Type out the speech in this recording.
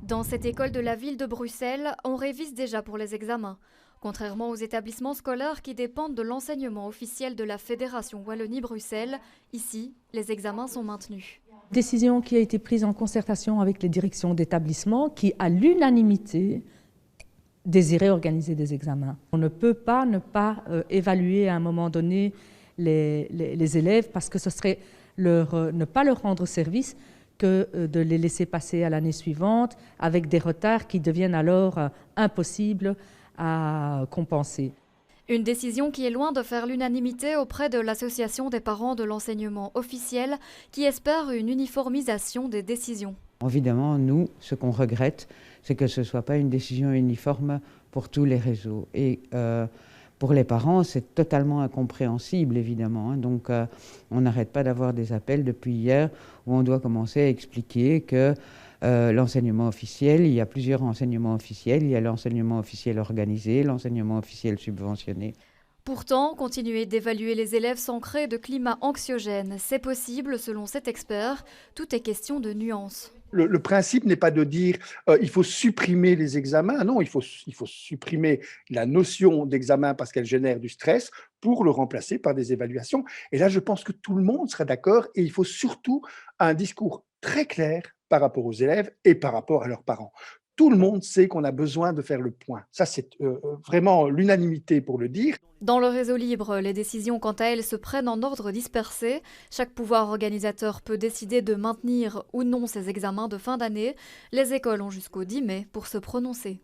Dans cette école de la ville de Bruxelles, on révise déjà pour les examens. Contrairement aux établissements scolaires qui dépendent de l'enseignement officiel de la Fédération Wallonie-Bruxelles, ici, les examens sont maintenus. Décision qui a été prise en concertation avec les directions d'établissement qui, à l'unanimité, désiraient organiser des examens. On ne peut pas ne pas évaluer à un moment donné les élèves parce que ce serait ne pas leur rendre service que de les laisser passer à l'année suivante avec des retards qui deviennent alors impossibles à compenser. Une décision qui est loin de faire l'unanimité auprès de l'Association des parents de l'enseignement officiel qui espère une uniformisation des décisions. Évidemment, nous, ce qu'on regrette, c'est que ce ne soit pas une décision uniforme pour tous les réseaux. Et pour les parents, c'est totalement incompréhensible, évidemment. Donc, on n'arrête pas d'avoir des appels depuis hier où on doit commencer à expliquer que l'enseignement officiel, il y a plusieurs enseignements officiels. Il y a l'enseignement officiel organisé, l'enseignement officiel subventionné. Pourtant, continuer d'évaluer les élèves sans créer de climat anxiogène, c'est possible selon cet expert. Tout est question de nuances. Le principe n'est pas de dire il faut supprimer les examens. Non, il faut supprimer la notion d'examen parce qu'elle génère du stress pour le remplacer par des évaluations. Et là, je pense que tout le monde serait d'accord et il faut surtout un discours très clair par rapport aux élèves et par rapport à leurs parents. Tout le monde sait qu'on a besoin de faire le point. Ça, c'est vraiment l'unanimité pour le dire. Dans le réseau libre, les décisions quant à elles se prennent en ordre dispersé. Chaque pouvoir organisateur peut décider de maintenir ou non ces examens de fin d'année. Les écoles ont jusqu'au 10 mai pour se prononcer.